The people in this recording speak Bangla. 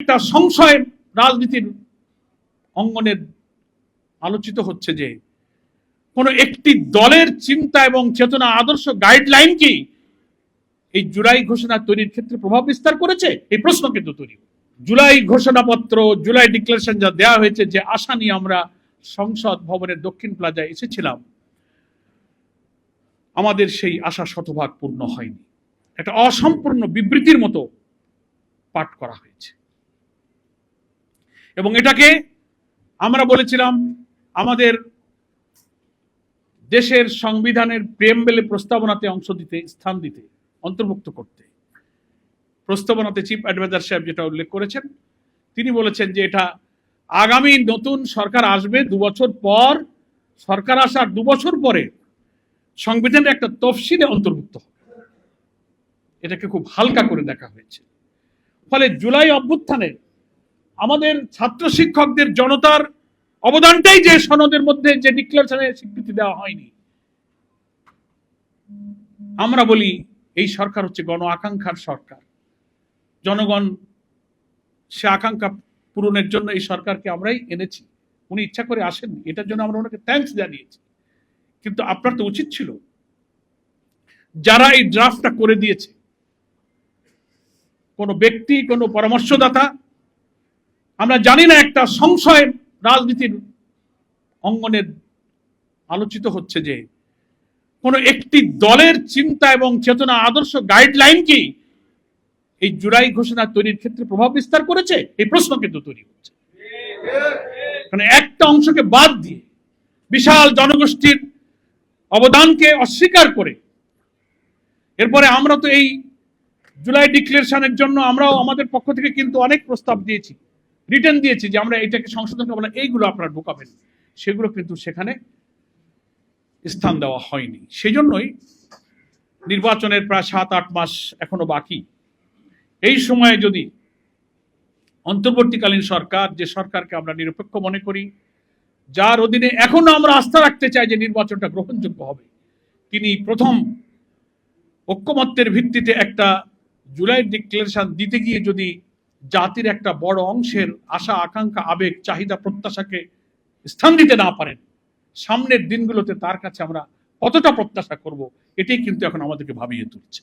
একটা সংশয় রাজনীতির অঙ্গনে আলোচিত হচ্ছে যে কোন একটি দলের চিন্তা এবং চেতনা আদর্শ গাইডলাইন কি এই জুলাই ঘোষণা তৈরির ক্ষেত্রে প্রভাব বিস্তার করেছে? এই প্রশ্ন কিন্তু তৈরি। জুলাই ঘোষণাপত্র, জুলাই ডিক্লারেশন যা দেওয়া হয়েছে, যে আশা নিয়ে আমরা সংসদ ভবনের দক্ষিণ প্লাজায় এসেছিলাম, আমাদের সেই আশা শতভাগ পূর্ণ হয়নি। একটা অসম্পূর্ণ বিবৃতির মতো পাঠ করা হয়েছে এবং এটাকে আমরা বলেছিলাম আমাদের দেশের সংবিধানের প্রিএম্বলে প্রস্তাবনাতে অংশ দিতে, স্থান দিতে, অন্তর্ভুক্ত করতে। প্রস্তাবনাতে চিফ অ্যাডভাইজার সাহেব যেটা উল্লেখ করেছেন, তিনি বলেছেন যে এটা আগামী নতুন সরকার আসবে 2 বছর পর, সরকার আসার 2 বছর পরে সংবিধানের একটা তফসিলে অন্তর্ভুক্ত হবে। এটাকে খুব হালকা করে দেখা হয়েছে। ফলে জুলাই অভ্যুত্থানে আমাদের ছাত্র শিক্ষকদের, জনতার অবদানটাই যে সনদের মধ্যে, যে ডিক্লারেশনে স্বীকৃতি দেওয়া হয়নি। আমরা বলি এই সরকার হচ্ছে গণ আকাঙ্ক্ষার সরকার। জনগণ সে আকাঙ্ক্ষা পূরণের জন্য এই সরকারকে আমরাই এনেছি। উনি ইচ্ছা করে আসেননি, এটার জন্য আমরা ওনাকে থ্যাঙ্কস জানিয়েছি। কিন্তু আপনার তো উচিত ছিল, যারা এই ড্রাফটটা করে দিয়েছে, কোনো ব্যক্তি, কোনো পরামর্শদাতা, আমরা জানি না, একটা সংশয় রাজনীতির অঙ্গনে আলোচিত হচ্ছে যে কোন একটি দলের চিন্তা এবং চেতনা আদর্শ গাইডলাইন কি এই জুলাই ঘোষণা তৈরির ক্ষেত্রে প্রভাব বিস্তার করেছে? এই প্রশ্ন কিন্তু তৈরি হচ্ছে। মানে একটা অংশকে বাদ দিয়ে, বিশাল জনগোষ্ঠীর অবদানকে অস্বীকার করে, এরপরে আমরা তো এই জুলাই ডিক্লারেশনের জন্য আমরাও আমাদের পক্ষ থেকে কিন্তু অনেক প্রস্তাব দিয়েছি, রিটার্ন দিয়েছি, যে আমরা এটাকে সংশোধন করবো না, এইগুলো আপনারা ঢোকাবেন। সেগুলো কিন্তু সেখানে স্থান দেওয়া হয়নি। সেই জন্যই নির্বাচনের প্রায় 7-8 মাস এখনো বাকি। এই সময়ে যদি অন্তর্বর্তীকালীন সরকার, যে সরকারকে আমরা নিরপেক্ষ মনে করি, যার অধীনে এখনো আমরা আস্থা রাখতে চাই যে নির্বাচনটা গ্রহণযোগ্য হবে, তিনি প্রথম ঐক্যমত্যের ভিত্তিতে একটা জুলাই ডিক্লারেশন দিতে গিয়ে যদি জাতির একটা বড় অংশের আশা, আকাঙ্ক্ষা, আবেগ, চাহিদা, প্রত্যাশাকে স্থান দিতে না পারেন, সামনের দিনগুলোতে তার কাছে আমরা কতটা প্রত্যাশা করব, এটাই কিন্তু এখন আমাদেরকে ভাবিয়ে তুলছে।